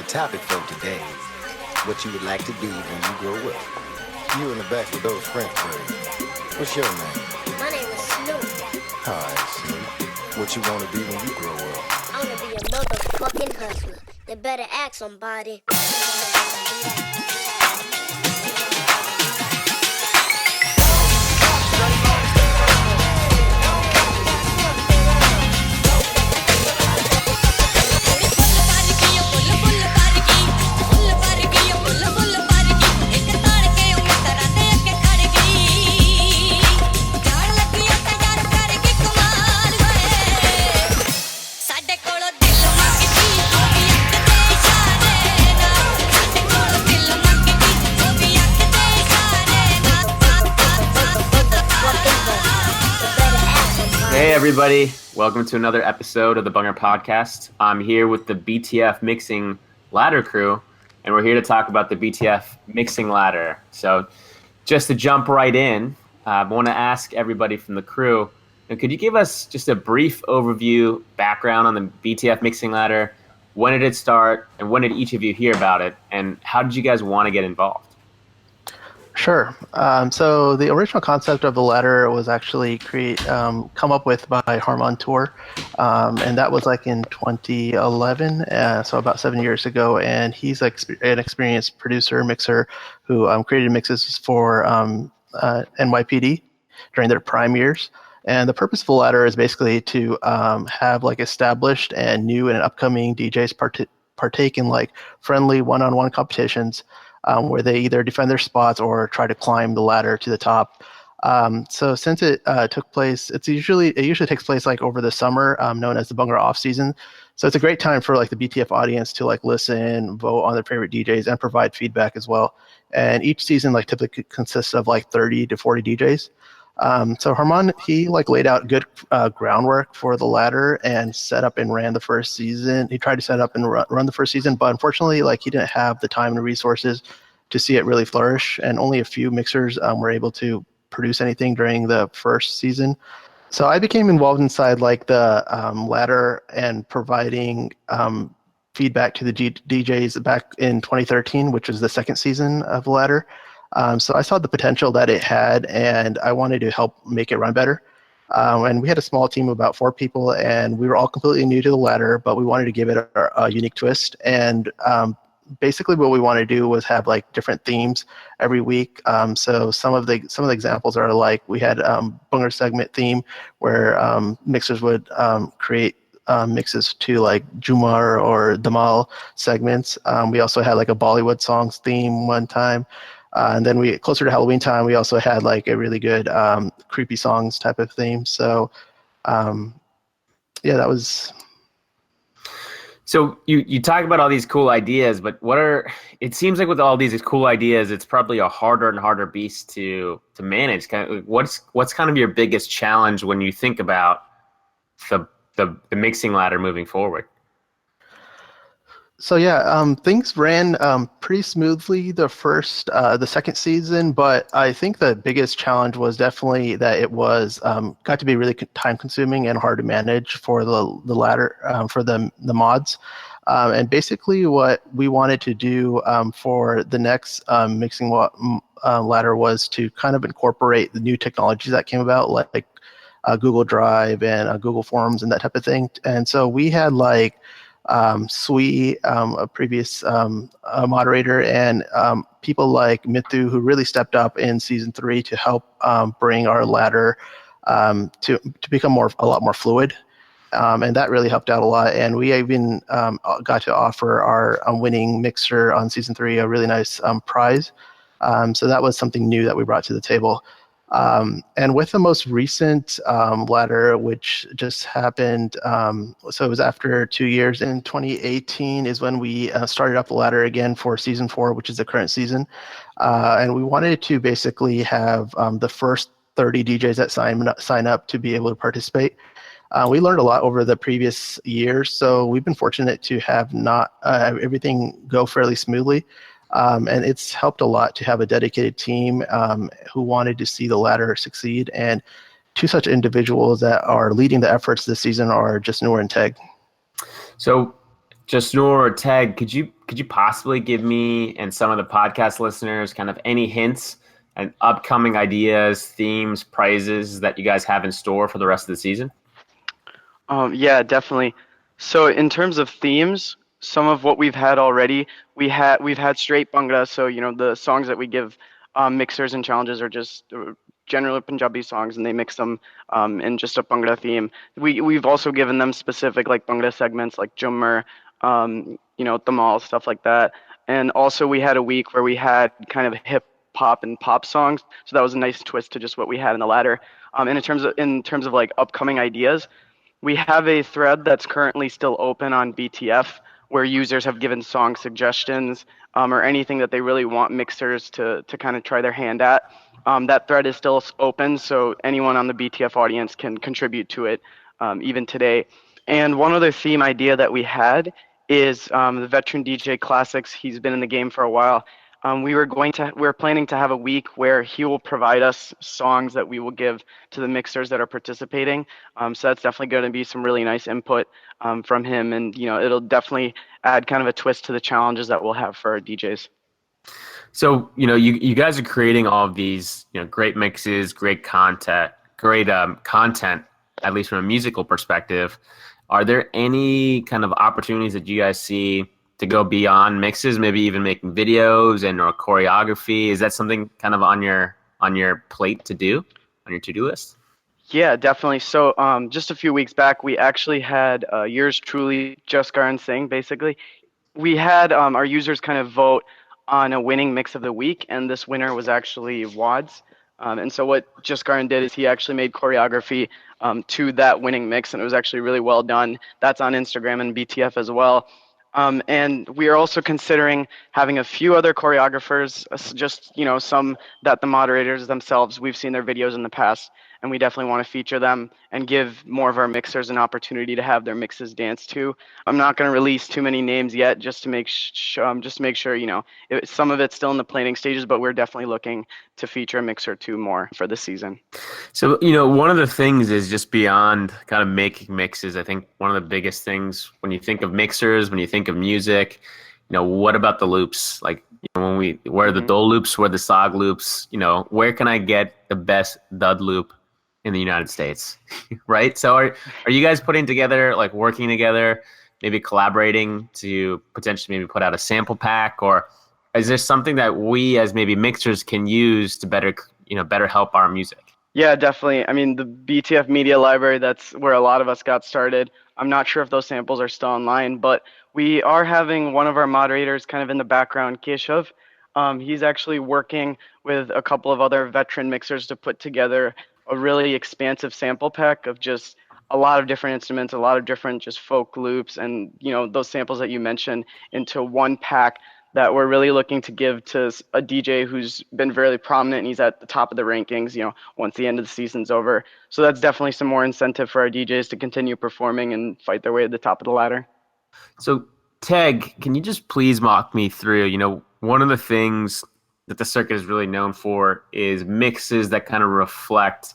topic for today is what you would like to be when you grow up. You in the back with those French birds. What's your name? My name is Snoop. All right, Snoop. What you want to be when you grow up? I want to be a motherfucking hustler. You better ask somebody. Hey everybody, welcome to another episode of the Bhangra podcast. I'm here with the BTF Mixing Ladder crew, and we're here to talk about the BTF Mixing Ladder. So just to jump right in, I want to ask everybody from the crew, could you give us just a brief overview, background on the BTF Mixing Ladder? When did it start, and when did each of you hear about it, and how did you guys want to get involved? Sure. So the original concept of the ladder was actually come up with by Harmon Tour, and that was like in 2011, so about 7 years ago. And he's an experienced producer, mixer, who created mixes for NYPD during their prime years. And the purpose of the ladder is basically to have like established and new and upcoming DJs partake in like friendly one-on-one competitions. Where they either defend their spots or try to climb the ladder to the top. So since it took place, it usually takes place like over the summer, known as the Bhangra off season. So it's a great time for like the BTF audience to like listen, vote on their favorite DJs, and provide feedback as well. And each season like typically consists of like 30 to 40 DJs. So Harmon, he like laid out good groundwork for the ladder and set up and ran the first season. He tried to set up and run the first season, but unfortunately, like he didn't have the time and resources to see it really flourish. And only a few mixers were able to produce anything during the first season. So I became involved inside like the ladder and providing feedback to the DJs back in 2013, which was the second season of the ladder. So I saw the potential that it had, and I wanted to help make it run better. And we had a small team of about 4 people, and we were all completely new to the ladder, but we wanted to give it a unique twist. And basically, what we wanted to do was have like different themes every week. So some of the examples are like we had Bhangra segment theme, where mixers would create mixes to like Umer or Damal segments. We also had like a Bollywood songs theme one time. And then closer to Halloween time, we also had like a really good creepy songs type of theme. So, that was. So you talk about all these cool ideas, but it seems like with all these cool ideas, it's probably a harder and harder beast to manage. What's kind of your biggest challenge when you think about the mixing ladder moving forward? So things ran pretty smoothly the second season, but I think the biggest challenge was definitely that it was got to be really time consuming and hard to manage for the ladder for the mods. And basically what we wanted to do for the next mixing ladder was to kind of incorporate the new technologies that came about, like Google Drive and Google Forms and that type of thing. And so we had like Sui, a previous moderator, and people like Mithu, who really stepped up in season 3 to help bring our ladder to become a lot more fluid, and that really helped out a lot. And we even got to offer our winning mixer on season 3 a really nice prize. So that was something new that we brought to the table. And with the most recent ladder, which just happened, so it was after 2 years, in 2018 is when we started up the ladder again for season 4, which is the current season. And we wanted to basically have the first 30 DJs that sign up to be able to participate. We learned a lot over the previous years, so we've been fortunate to have everything go fairly smoothly. And it's helped a lot to have a dedicated team who wanted to see the ladder succeed. And 2 such individuals that are leading the efforts this season are Jasnoor and Teg. So Jasnoor or Teg, could you could you possibly give me and some of the podcast listeners kind of any hints and upcoming ideas, themes, prizes that you guys have in store for the rest of the season? Yeah, definitely. So in terms of themes, some of what we've had already, we've had straight Bhangra. So the songs that we give mixers and challenges are just generally Punjabi songs, and they mix them in just a Bhangra theme. We've also given them specific like Bhangra segments like Umer, Tamal, stuff like that. And also we had a week where we had kind of hip hop and pop songs. So that was a nice twist to just what we had in the ladder. And in terms of like upcoming ideas, we have a thread that's currently still open on BTF where users have given song suggestions or anything that they really want mixers to kind of try their hand at. That thread is still open, so anyone on the BTF audience can contribute to it even today. And one other theme idea that we had is the veteran DJ Classics. He's been in the game for a while. We're planning to have a week where he will provide us songs that we will give to the mixers that are participating. So that's definitely going to be some really nice input from him, and it'll definitely add kind of a twist to the challenges that we'll have for our DJs. So, you guys are creating all of these, great mixes, great content, at least from a musical perspective. Are there any kind of opportunities that you guys see to go beyond mixes, maybe even making videos and or choreography? Is that something kind of on your plate to do, on your to-do list? Yeah, definitely. So just a few weeks back, we actually had yours truly, Jaskaran Singh, basically. We had our users kind of vote on a winning mix of the week, and this winner was actually Wads. And so what Jaskaran did is he actually made choreography to that winning mix, and it was actually really well done. That's on Instagram and BTF as well. And we are also considering having a few other choreographers, just some that the moderators themselves, we've seen their videos in the past, and we definitely want to feature them and give more of our mixers an opportunity to have their mixes danced to. I'm not going to release too many names yet, just to make sure, some of it's still in the planning stages, but we're definitely looking to feature a mix or two more for the season. So, one of the things is just beyond kind of making mixes. I think one of the biggest things when you think of mixers, when you think of music, what about the loops? Like, where are the dole loops, where are the sog loops, where can I get the best dud loop in the United States, right? So are you guys putting together, like working together, maybe collaborating to potentially maybe put out a sample pack, or is there something that we as maybe mixers can use to better help our music? Yeah, definitely. I mean, the BTF Media Library, that's where a lot of us got started. I'm not sure if those samples are still online, but we are having one of our moderators kind of in the background, Keshav. He's actually working with a couple of other veteran mixers to put together a really expansive sample pack of just a lot of different instruments, a lot of different just folk loops, and those samples that you mentioned into one pack that we're really looking to give to a DJ who's been very prominent, and he's at the top of the rankings, once the end of the season's over. So that's definitely some more incentive for our DJs to continue performing and fight their way to the top of the ladder. So, Teg, can you just please walk me through, one of the things that the circuit is really known for is mixes that kind of reflect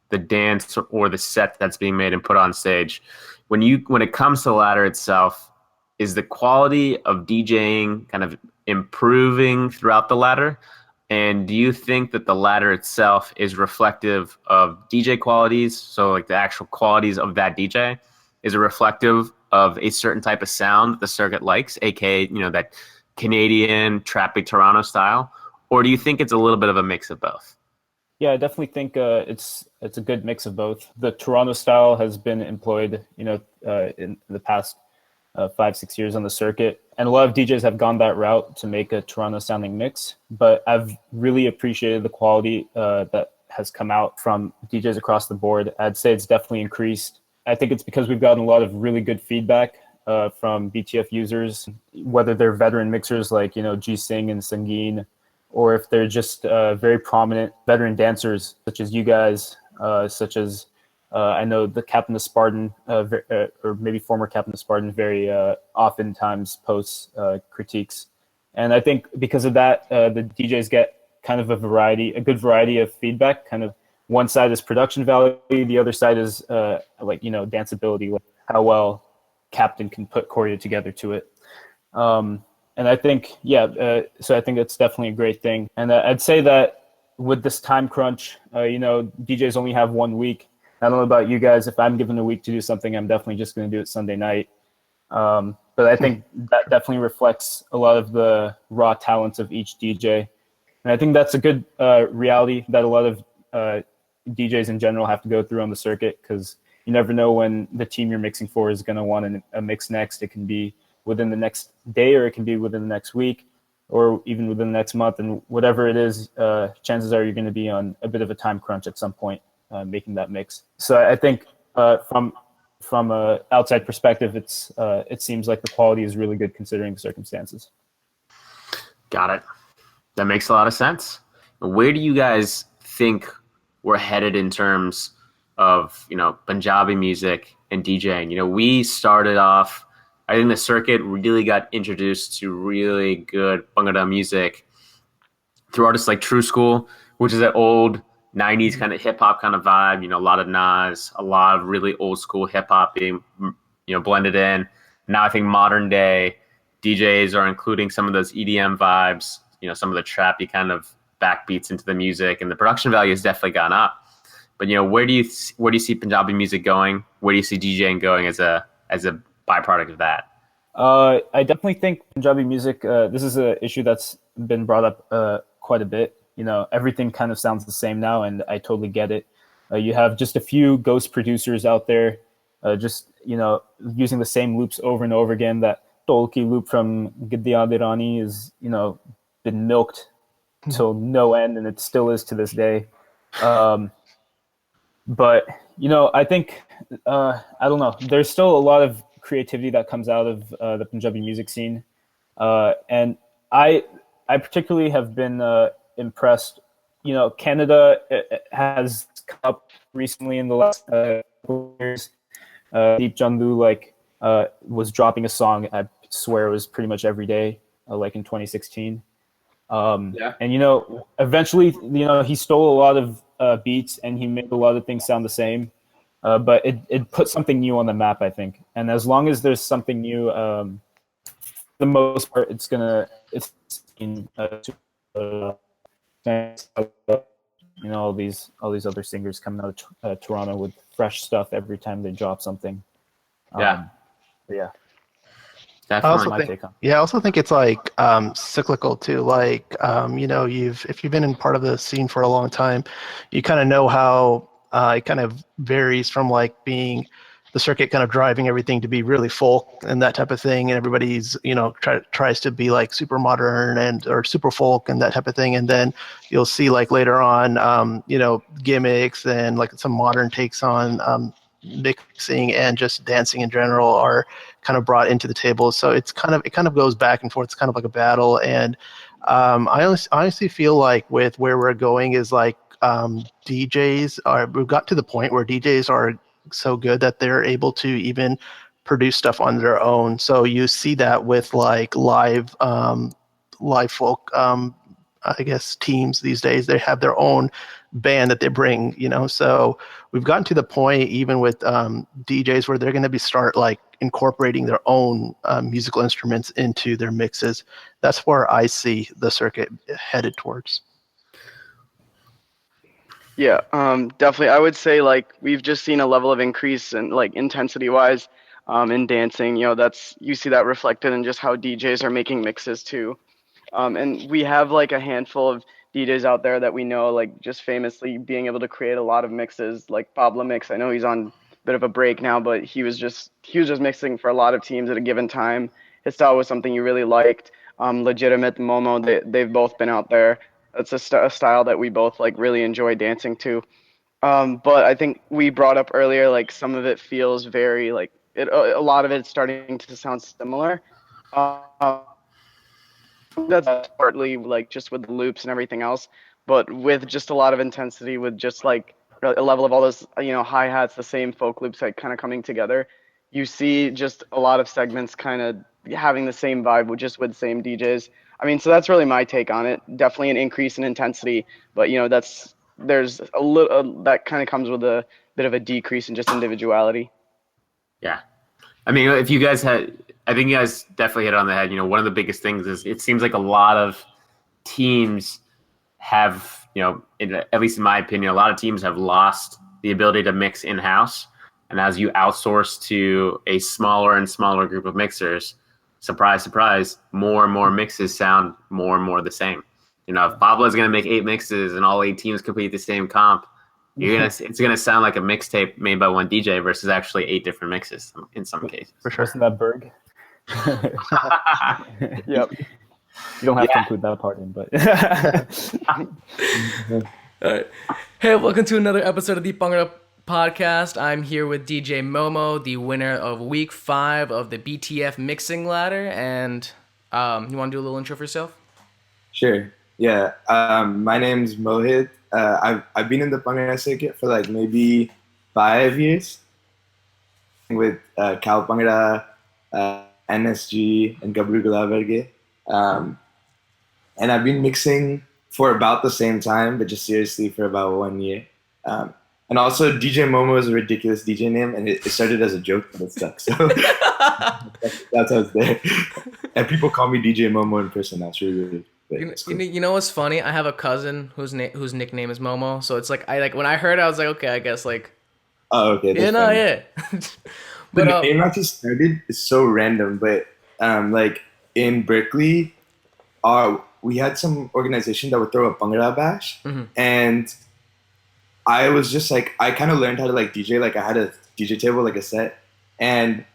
the dance or the set that's being made and put on stage. When it comes to the ladder itself, is the quality of DJing kind of improving throughout the ladder? And do you think that the ladder itself is reflective of DJ qualities? So like the actual qualities of that DJ, is it reflective of a certain type of sound that the circuit likes, aka, that Canadian trappy Toronto style? Or do you think it's a little bit of a mix of both? Yeah, I definitely think it's a good mix of both. The Toronto style has been employed, in the past 5-6 years on the circuit, and a lot of DJs have gone that route to make a Toronto sounding mix. But I've really appreciated the quality that has come out from DJs across the board. I'd say it's definitely increased. I think it's because we've gotten a lot of really good feedback from BTF users, whether they're veteran mixers like G Singh and Sangeet, or if they're just very prominent veteran dancers such as you guys, such as I know the Captain of Spartan, or maybe former Captain of Spartan, very oftentimes posts critiques. And I think because of that, the DJs get kind of a good variety of feedback. Kind of one side is production value, the other side is danceability, like how well Captain can put choreo together to it. And I think, so I think it's definitely a great thing. And I'd say that with this time crunch, DJs only have 1 week. I don't know about you guys. If I'm given a week to do something, I'm definitely just going to do it Sunday night. But I think that definitely reflects a lot of the raw talents of each DJ. And I think that's a good reality that a lot of DJs in general have to go through on the circuit, because you never know when the team you're mixing for is going to want a mix next. It can be within the next day, or it can be within the next week, or even within the next month. And whatever it is, chances are you're going to be on a bit of a time crunch at some point making that mix. So I think from a outside perspective, it seems like the quality is really good considering the circumstances. Got it. That makes a lot of sense. Where do you guys think we're headed in terms of, Punjabi music and DJing? We started off, I think the circuit really got introduced to really good Bhangra music through artists like True School, which is an old 90s kind of hip hop kind of vibe, a lot of Nas, a lot of really old school hip hop being, blended in. Now I think modern day DJs are including some of those EDM vibes, some of the trappy kind of backbeats into the music, and the production value has definitely gone up. But where do you see Punjabi music going? Where do you see DJing going as a byproduct of that? I definitely think Punjabi music, this is an issue that's been brought up quite a bit. Everything kind of sounds the same now, and I totally get it. You have just a few ghost producers out there, using the same loops over and over again. That Tolki loop from Gidya Dirani is, been milked till no end, and it still is to this day. But I think I don't know. There's still a lot of creativity that comes out of the Punjabi music scene, and I particularly have been impressed. Canada has come up recently in the last couple of years. Deep Jandu was dropping a song. I swear it was pretty much every day, like in 2016. And eventually, he stole a lot of beats, and he made a lot of things sound the same. But it put something new on the map, I think. And as long as there's something new, for the most part, all these other singers coming out of Toronto with fresh stuff every time they drop something. Yeah. Definitely my take on. Yeah, I also think it's cyclical too. If you've been in part of the scene for a long time, you kind of know how it kind of varies from being the circuit kind of driving everything to be really folk and that type of thing, and everybody's tries to be super modern or super folk and that type of thing, and then you'll see later on gimmicks and some modern takes on mixing and just dancing in general are kind of brought into the table. So it kind of goes back and forth. It's kind of like a battle, and I honestly feel with where we're going is we've got to the point where DJs are so good that they're able to even produce stuff on their own. So you see that with live folk I guess teams these days. They have their own band that they bring, so we've gotten to the point even with DJs where they're going to start incorporating their own musical instruments into their mixes. That's where I see the circuit headed towards. Yeah, definitely. I would say we've just seen a level of increase in intensity wise in dancing. You see that reflected in just how DJs are making mixes too. And we have a handful of DJs out there that we know just famously being able to create a lot of mixes, like Pablo Mix. I know he's on a bit of a break now, but he was just mixing for a lot of teams at a given time. His style was something you really liked. Legitimate, Momo, they've both been out there. It's a style that we both really enjoy dancing to. But I think we brought up earlier some of it feels very a lot of it's starting to sound similar. That's partly just with the loops and everything else, but with just a lot of intensity, with just a level of all those hi-hats, the same folk loops kind of coming together. You see just a lot of segments kind of having the same vibe with same DJs. I mean, so that's really my take on it. Definitely an increase in intensity, but there's a little that kind of comes with a bit of a decrease in just individuality. Yeah, I mean, if you guys had I think you guys definitely hit it on the head. One of the biggest things is it seems like a lot of teams have, at least in my opinion, a lot of teams have lost the ability to mix in-house. And as you outsource to a smaller and smaller group of mixers, surprise, surprise, more and more mixes sound more and more the same. If Pablo's going to make 8 mixes and all 8 teams complete the same comp, it's gonna sound like a mixtape made by one DJ versus actually 8 different mixes in some cases. For sure. Isn't that Berg? Yep. You don't have to include that part in, but. All right. Hey, welcome to another episode of the Bhangra podcast. I'm here with DJ MOMO, the winner of week 5 of the BTF Mixing Ladder. And you want to do a little intro for yourself? Sure. Yeah. My name's Mohit. I've been in the Bhangra circuit for like maybe 5 years with Cal Bhangra, NSG, and Gabru Gulavarge. And I've been mixing for about the same time, but just seriously for about 1 year. And also DJ MOMO is a ridiculous DJ name, and it started as a joke, but it stuck. So that's how it's there. And people call me DJ MOMO in person. That's really weird. Cool. You know what's funny? I have a cousin whose nickname is Momo, so it's like when I heard it, I was like, okay, I guess like. Oh, okay. Yeah. But the name actually started is so random, but like in Berkeley, we had some organization that would throw a Bhangra bash, and I was just like, I kind of learned how to like DJ. Like I had a DJ table, like a set, and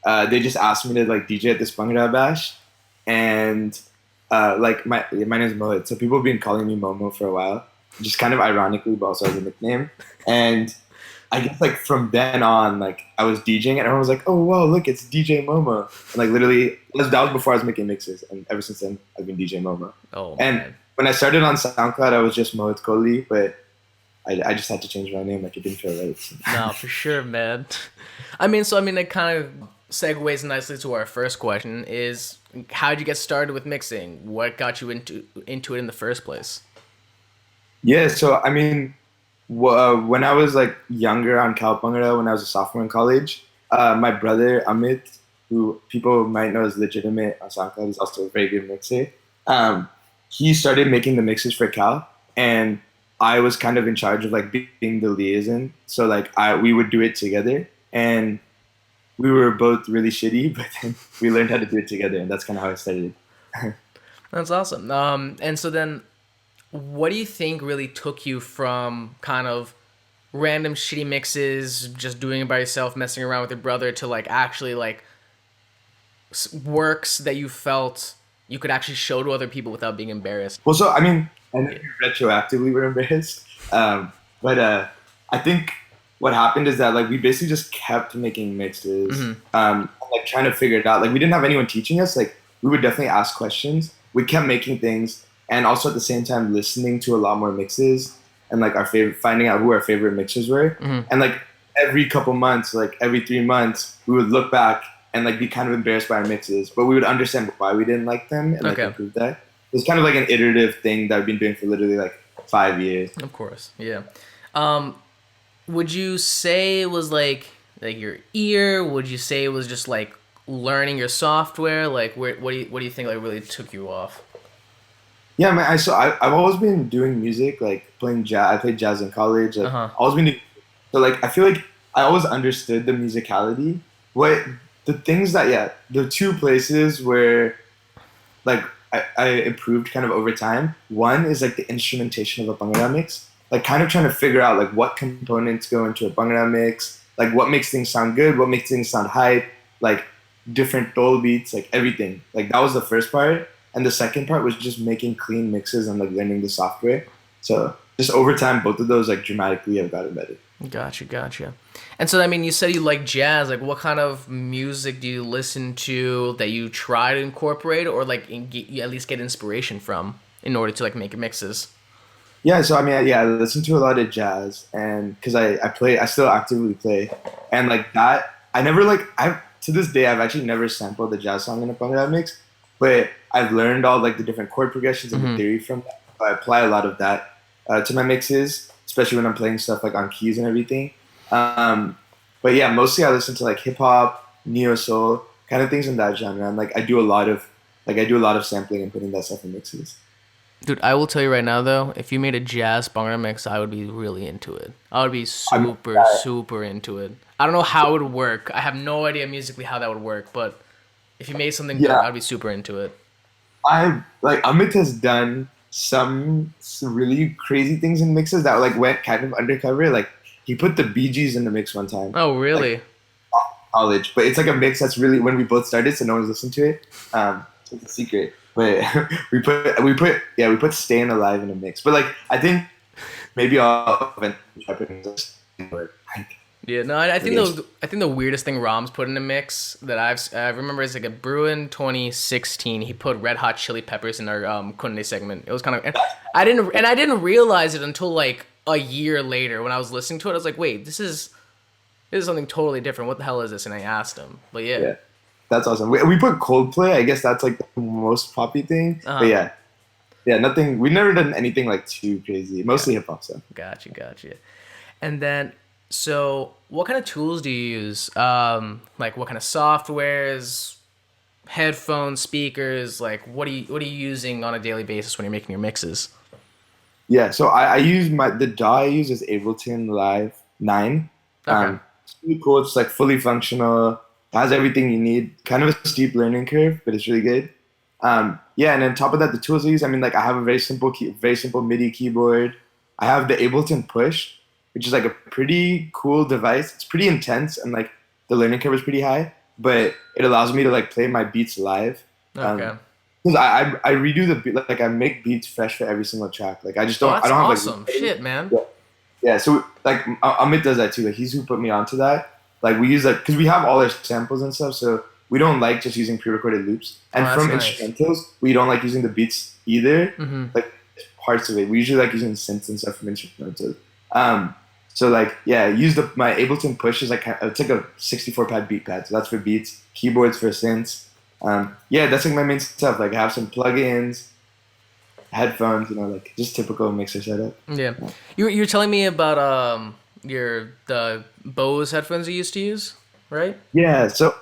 they just asked me to like DJ at this Bhangra bash, and like my name is Mohit, so people have been calling me Momo for a while, just kind of ironically, but also as a nickname. And I guess like from then on, like I was DJing, and everyone was like, "Oh wow, look, it's DJ MOMO!" And like literally, that was before I was making mixes, and ever since then, I've been DJ MOMO. Oh, and man. When I started on SoundCloud, I was just Mohit Kohli, but I just had to change my name, like it didn't feel right. No, for sure, man. I mean, it kind of segues nicely to our first question: is how did you get started with mixing? What got you into it in the first place? Yeah, so I mean, when I was like younger on Cal Bhangra, when I was a sophomore in college, my brother Amit, who people might know as Legitimate on SoundCloud, is also a very good mixer. He started making the mixes for Cal, and I was kind of in charge of like being the liaison. So like we would do it together, and we were both really shitty, but then we learned how to do it together, and that's kind of how I started. That's awesome. And so then, what do you think really took you from kind of random shitty mixes, just doing it by yourself, messing around with your brother, to like actually like works that you felt you could actually show to other people without being embarrassed? Well, so I mean, I know you retroactively were embarrassed, but I think what happened is that like we basically just kept making mixes, like trying to figure it out. Like we didn't have anyone teaching us. Like we would definitely ask questions. We kept making things, and also at the same time listening to a lot more mixes, and like finding out who our favorite mixers were. And like every couple months, like every 3 months, we would look back and like be kind of embarrassed by our mixes, but we would understand why we didn't like them and like improve that. It was kind of like an iterative thing that I've been doing for literally like 5 years. Of course, yeah. Would you say it was like your ear? Would you say it was just like learning your software? Like, what do you think like really took you off? Yeah, man. I've always been doing music, like playing jazz. I played jazz in college. Like, always been doing, so like I feel like I always understood the musicality. The 2 places where like I improved kind of over time. One is like the instrumentation of a Bhangra mix. Like kind of trying to figure out like what components go into a Bhangra mix, like what makes things sound good, what makes things sound hype, like different toll beats, like everything. Like that was the first part. And the second part was just making clean mixes and like learning the software. So just over time, both of those like dramatically have gotten better. Gotcha. And so, I mean, you said you like jazz. Like, what kind of music do you listen to that you try to incorporate, or like you at least get inspiration from in order to like make mixes? Yeah, so I mean, I listen to a lot of jazz, and because I still actively play, and like that, to this day, I've actually never sampled a jazz song in a Bhangra mix, but I've learned all like the different chord progressions and the theory from that. So I apply a lot of that to my mixes, especially when I'm playing stuff like on keys and everything. But yeah, mostly I listen to like hip hop, neo soul, kind of things in that genre. And like I do a lot of sampling and putting that stuff in mixes. Dude, I will tell you right now though, if you made a jazz Bhangra mix, I would be really into it. I would be super into it. I don't know how it would work. I have no idea musically how that would work, but if you made something good, I'd be super into it. Amit has done some really crazy things in mixes that like went kind of undercover. Like he put the Bee Gees in the mix one time. Oh, really? Like, college, but it's like a mix that's really when we both started, so no one's listened to it. So it's a secret. But we put "Staying Alive" in a mix. But like I think maybe I'll eventually try putting this. Yeah, no, I think the weirdest thing Rom's put in a mix that I remember is like a Bruin 2016. He put Red Hot Chili Peppers in our Kunde segment. It was kind of, and I didn't realize it until like a year later when I was listening to it. I was like, wait, this is something totally different. What the hell is this? And I asked him. But yeah. That's awesome. We put Coldplay. I guess that's like the most poppy thing. But yeah, nothing. We've never done anything like too crazy. Mostly hip hop stuff. Gotcha. And then, so what kind of tools do you use? Like what kind of softwares, headphones, speakers? Like what are you using on a daily basis when you're making your mixes? Yeah, so I use the DAW I use is Ableton Live 9. Okay. It's really cool. It's like fully functional. Has everything you need. Kind of a steep learning curve, but it's really good. And on top of that, the tools I use. I mean, like I have a very simple MIDI keyboard. I have the Ableton Push, which is like a pretty cool device. It's pretty intense, and like the learning curve is pretty high, but it allows me to like play my beats live. Okay. Because I redo the beat, like I make beats fresh for every single track. Like I just don't. That's I don't awesome. have like Shit, man. Yeah. So like Amit does that too. Like he's who put me onto that. Like we use because we have all our samples and stuff, so we don't like just using pre-recorded loops. And from instrumentals, we don't like using the beats either. Mm-hmm. Like parts of it, we usually like using synths and stuff from instrumentals. So like use my Ableton Push is like it's like a 64 pad beat pad, so that's for beats, keyboards for synths. That's like my main stuff. Like I have some plugins, headphones, like just typical mixer setup. Yeah, you were telling me about the Bose headphones you used to use, right? So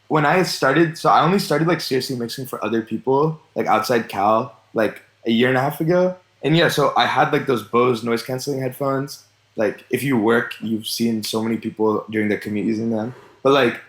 when I started, I only started like seriously mixing for other people, like outside Cal, like a year and a half ago. And so I had like those Bose noise canceling headphones. Like if you work, you've seen so many people during their commute using them. But like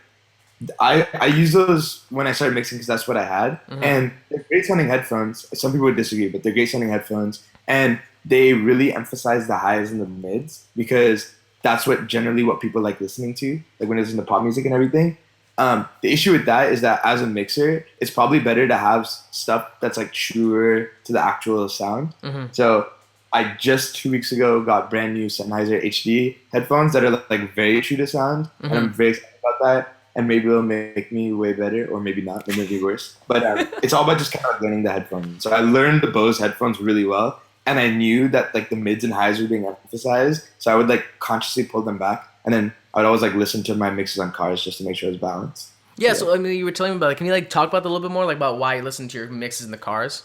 I use those when I started mixing because that's what I had. Mm-hmm. And they're great sounding headphones. Some people would disagree, but they're great sounding headphones. And they really emphasize the highs and the mids because that's what people like listening to, like when it's in the pop music and everything. The issue with that is that as a mixer, it's probably better to have stuff that's like truer to the actual sound. Mm-hmm. So I just 2 weeks ago got brand new Sennheiser HD headphones that are like very true to sound. Mm-hmm. And I'm very excited about that. And maybe it'll make me way better, or maybe not, maybe it'll be worse. But it's all about just kind of learning the headphones. So I learned the Bose headphones really well. And I knew that like the mids and highs were being emphasized. So I would like consciously pull them back. And then I'd always like listen to my mixes on cars just to make sure it was balanced. Yeah, so I mean, you were telling me about it. Can you like talk about that a little bit more, like about why you listen to your mixes in the cars?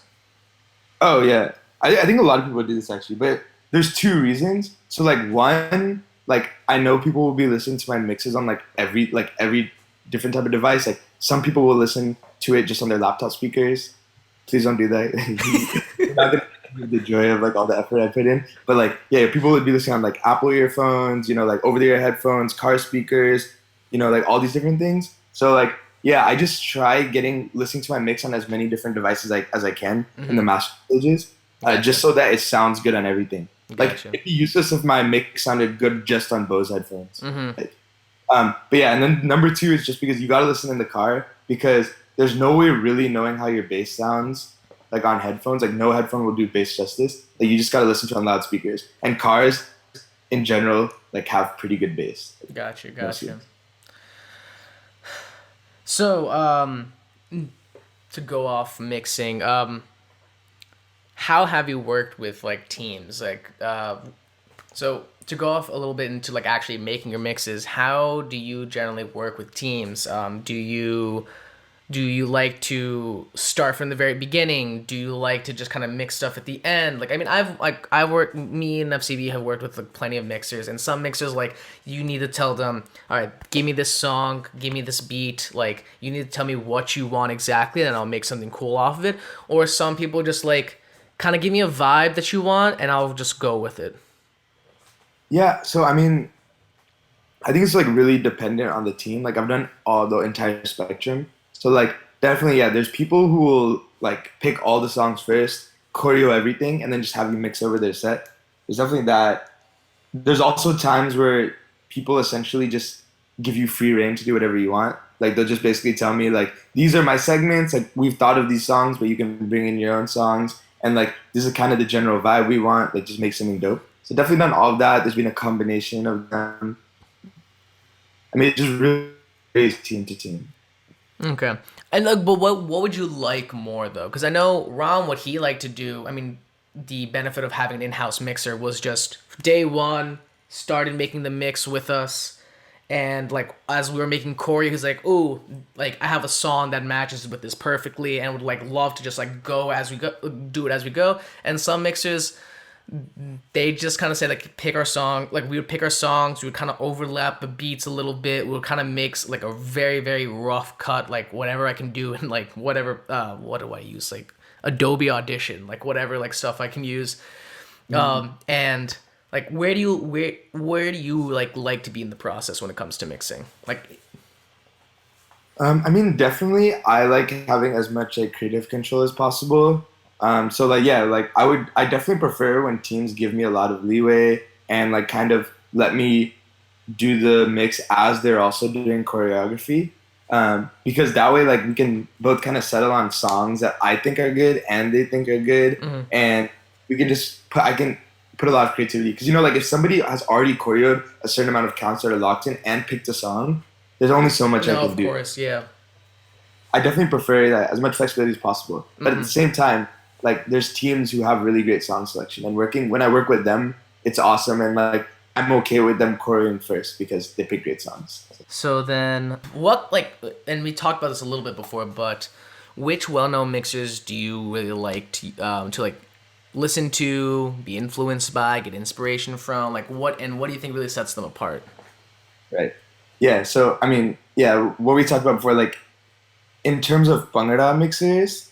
Oh yeah, I think a lot of people do this actually, but there's two reasons. So like one, like I know people will be listening to my mixes on like every different type of device. Like some people will listen to it just on their laptop speakers. Please don't do that. You're not gonna get the joy of like all the effort I put in. But like people would be listening on like Apple earphones, like over-the-ear headphones, car speakers, like all these different things. So like I just try listening to my mix on as many different devices as I can in the master stages, just so that it sounds good on everything. Like it'd be useless if my mix sounded good just on Bose headphones. Mm-hmm. But and then number two is just because you gotta listen in the car because there's no way really knowing how your bass sounds like on headphones. Like no headphone will do bass justice. Like you just gotta listen to it on loudspeakers. And cars in general like have pretty good bass. Gotcha. So, to go off mixing, how have you worked with like teams? Like, so to go off a little bit into like actually making your mixes, how do you generally work with teams? Do you Do you like to start from the very beginning? Do you like to just kind of mix stuff at the end? Like, I mean, me and FCB have worked with like plenty of mixers, and some mixers, like, you need to tell them, all right, give me this song, give me this beat, like, you need to tell me what you want exactly, and I'll make something cool off of it. Or some people just like, kind of give me a vibe that you want, and I'll just go with it. Yeah, so I mean, I think it's like really dependent on the team. Like I've done all the entire spectrum. So like definitely, yeah, there's people who will like pick all the songs first, choreo everything, and then just have you mix over their set. There's definitely that. There's also times where people essentially just give you free reign to do whatever you want. Like they'll just basically tell me like, these are my segments, like we've thought of these songs, but you can bring in your own songs. And like, this is kind of the general vibe we want, like just make something dope. So definitely done all of that. There's been a combination of them. I mean, it just really varies team to team. Okay. And like, but what would you like more though? Because I know Ram, what he liked to do. I mean, the benefit of having an in-house mixer was just day one started making the mix with us, and like as we were making choreo, he's like, "Ooh, like I have a song that matches with this perfectly," and would like love to just like go as we go, do it as we go. And some mixers, they just kind of say like pick our song, like we would pick our songs, we would kind of overlap the beats a little bit, we would kind of mix like a very very rough cut, like whatever I can do, and like whatever what do I use, like Adobe Audition, like whatever like stuff I can use. And like where do you like to be in the process when it comes to mixing? Like I mean, definitely I like having as much like creative control as possible. So like, yeah, like I definitely prefer when teams give me a lot of leeway and like kind of let me do the mix as they're also doing choreography. Because that way, like we can both kind of settle on songs that I think are good and they think are good. And we can I can put a lot of creativity. Cause you know, like if somebody has already choreoed a certain amount of counts that are locked in and picked a song, there's only so much I can do. Of course, yeah. I definitely prefer that as much flexibility as possible. But at the same time, like there's teams who have really great song selection, and when I work with them, it's awesome, and like I'm okay with them choreoing first because they pick great songs. So then what, like, and we talked about this a little bit before, but which well-known mixers do you really like to like listen to, be influenced by, get inspiration from? Like what do you think really sets them apart? Right. Yeah, so I mean, yeah, what we talked about before, like in terms of Bhangra mixers,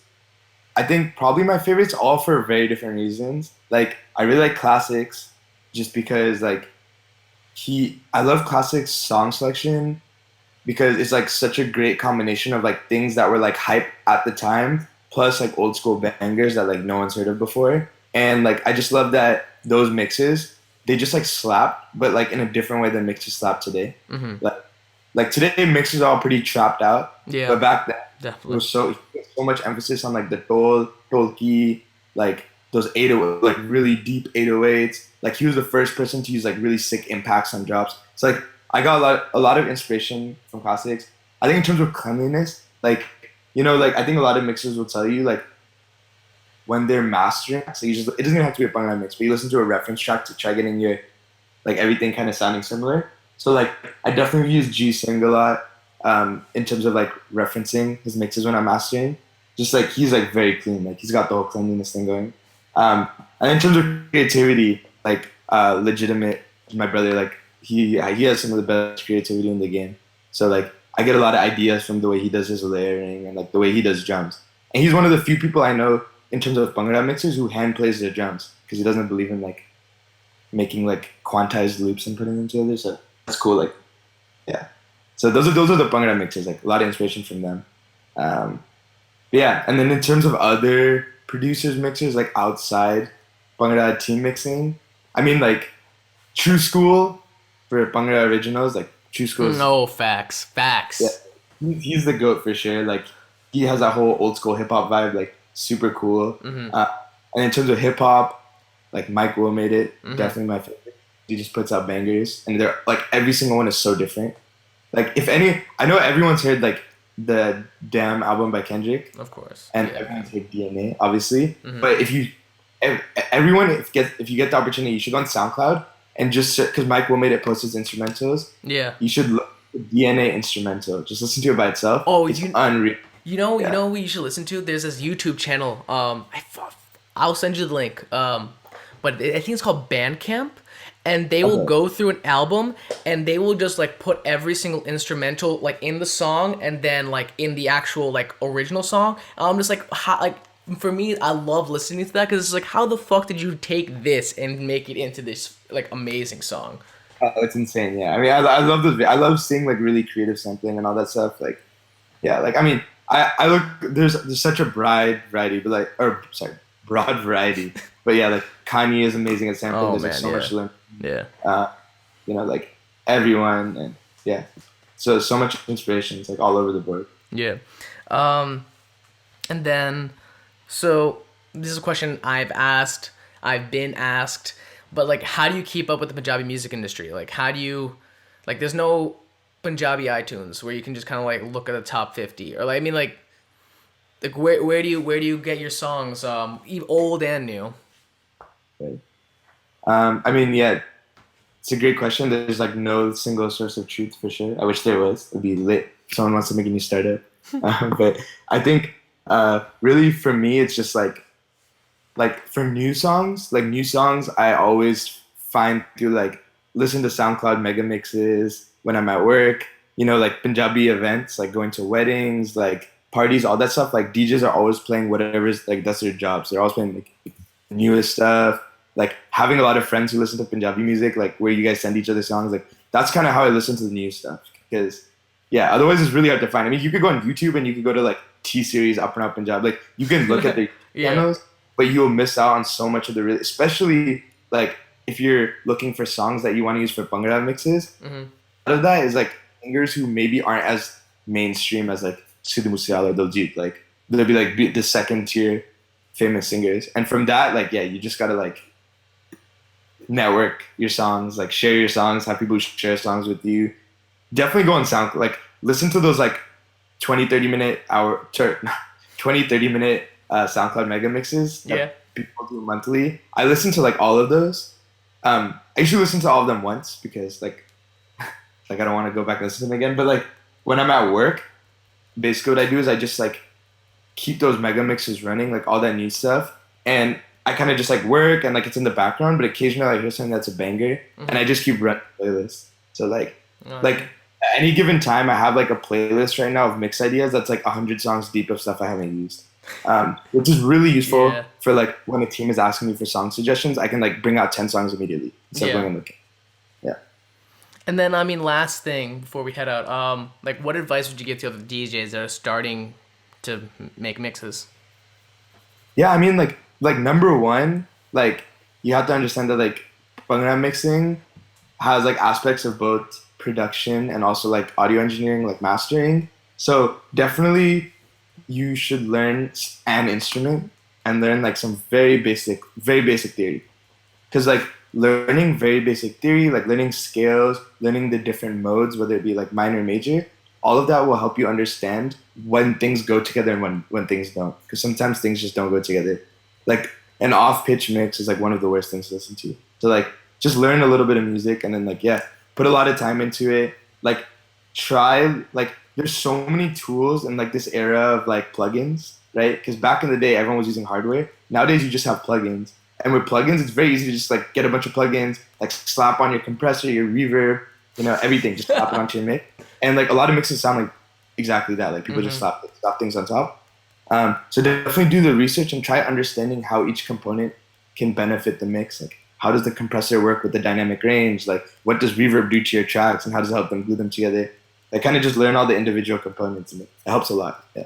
I think probably my favorites, all for very different reasons. Like I really like Classics just because like I love Classics song selection because it's like such a great combination of like things that were like hype at the time plus like old school bangers that like no one's heard of before. And like I just love that those mixes, they just like slap, but like in a different way than mixes slap today. Like today mixes are all pretty trapped out. Yeah. But back then definitely there was so much emphasis on like the tolki, like those 808, like really deep 808s. Like he was the first person to use like really sick impacts on drops. So like I got a lot of inspiration from Classics. I think in terms of cleanliness, like you know, like I think a lot of mixers will tell you like when they're mastering, so it doesn't even have to be a Bhangra mix, but you listen to a reference track to try getting your like everything kind of sounding similar. So like I definitely use G-Sing a lot in terms of like referencing his mixes when I'm mastering. Just like he's like very clean, like he's got the whole cleanliness thing going. And in terms of creativity, like Legitimate, my brother, like he has some of the best creativity in the game. So like I get a lot of ideas from the way he does his layering and like the way he does drums. And he's one of the few people I know in terms of Bhangra mixers who hand plays their drums because he doesn't believe in like making like quantized loops and putting them together. So that's cool. Like, yeah. So those are the Bhangra mixers. Like a lot of inspiration from them. Yeah. And then in terms of other producers mixers, like outside Bhangra team mixing, I mean like True School for Bhangra originals, like True School. No, facts. Yeah. He's the GOAT for sure. Like he has that whole old school hip hop vibe, like super cool. And in terms of hip hop, like Mike Will made it, definitely my favorite. He just puts out bangers, and they're like every single one is so different. Like if any, I know everyone's heard like the Damn album by Kendrick, of course, and everyone's heard DNA, obviously. But if you get the opportunity, you should go on SoundCloud and just because Mike Will made it post his instrumentals. Yeah, you should look at the DNA instrumental. Just listen to it by itself. Oh, it's unreal. You know what you should listen to? There's this YouTube channel. I'll send you the link. But I think it's called Bandcamp, and they will go through an album and they will just like put every single instrumental like in the song and then like in the actual like original song. I'm just like, for me, I love listening to that because it's like, how the fuck did you take this and make it into this like amazing song? Oh, it's insane. Yeah, I mean, I love those. I love seeing like really creative sampling and all that stuff. Like, yeah, like I mean, I look. There's such a broad variety, but yeah, like Kanye is amazing at sampling. There's like so much to learn. Yeah. You know, like everyone, and yeah, so much inspiration. It's like all over the board. Yeah. And then, so this is a question I've been asked, but like, how do you keep up with the Punjabi music industry? Like, how do you, like, there's no Punjabi iTunes where you can just kind of like look at the top 50 or like, I mean, like where do you get your songs, old and new? Right. I mean, yeah, it's a great question. There's like no single source of truth for sure. I wish there was. It'd be lit. If someone wants to make a new startup. But I think really for me, it's just like for new songs, I always find through like listen to SoundCloud mega mixes when I'm at work, you know, like Punjabi events, like going to weddings, like parties, all that stuff. Like DJs are always playing whatever's like, that's their jobs. They're always playing like newest stuff. Like having a lot of friends who listen to Punjabi music, like where you guys send each other songs, like that's kind of how I listen to the new stuff. Because yeah, otherwise it's really hard to find. I mean, you could go on YouTube and you could go to like T-Series, Up and Up Punjab. Like you can look at the channels, but you'll miss out on so much of the especially like if you're looking for songs that you want to use for Bhangra mixes. Mm-hmm. A lot of that is like singers who maybe aren't as mainstream as like Sidhu Moosewala or Diljit. Like they'll be like the second tier famous singers. And from that, like, yeah, you just gotta like network your songs, like share your songs, have people share songs with you. Definitely go on SoundCloud, like listen to those like 30 minute SoundCloud mega mixes that people do monthly. I listen to like all of those. I usually listen to all of them once because like I don't want to go back and listen to them again. But like when I'm at work, basically what I do is I just like keep those mega mixes running, like all that new stuff, and I kind of just like work and like it's in the background, but occasionally I hear something that's a banger, and I just keep running playlists. So like at any given time, I have like a playlist right now of mix ideas that's like 100 songs deep of stuff I haven't used, which is really useful for like when a team is asking me for song suggestions. I can like bring out 10 songs immediately instead of going and looking. Yeah. And then I mean, last thing before we head out, like what advice would you give to other DJs that are starting to make mixes? Yeah, I mean like number one, like you have to understand that like Bhangra mixing has like aspects of both production and also like audio engineering, like mastering. So definitely you should learn an instrument and learn like some very basic theory. Because like learning very basic theory, like learning scales, learning the different modes, whether it be like minor or major, all of that will help you understand when things go together and when things don't. Because sometimes things just don't go together. Like an off-pitch mix is like one of the worst things to listen to. So like just learn a little bit of music and then like, put a lot of time into it. Like try, like there's so many tools in like this era of like plugins, right? Because back in the day, everyone was using hardware. Nowadays, you just have plugins. And with plugins, it's very easy to just like get a bunch of plugins, like slap on your compressor, your reverb, you know, everything, just slap it onto your mix. And like a lot of mixes sound like exactly that. Like people just slap things on top. So definitely do the research and try understanding how each component can benefit the mix. Like how does the compressor work with the dynamic range? Like what does reverb do to your tracks and how does it help them glue them together? Like kind of just learn all the individual components and it helps a lot. Yeah.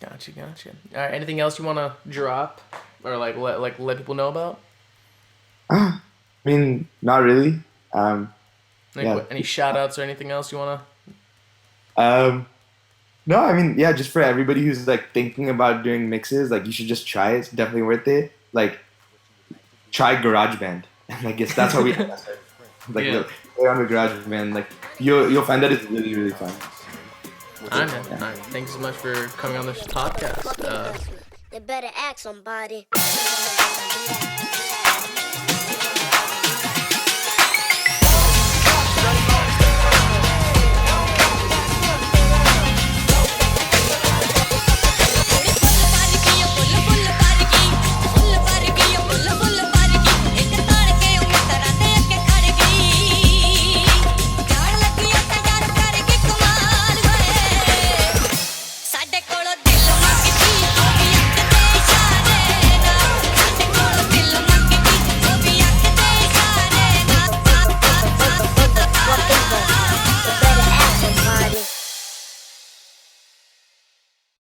Gotcha. All right. Anything else you want to drop or like let people know about? I mean, not really. Any shout outs or anything else you want to? No, I mean, yeah, just for everybody who's like thinking about doing mixes, like you should just try it. It's definitely worth it. Like try GarageBand. And I guess that's how we like play on the GarageBand. Like you'll find that it's really, really fun. All right. Thanks so much for coming on this podcast. They better ask somebody.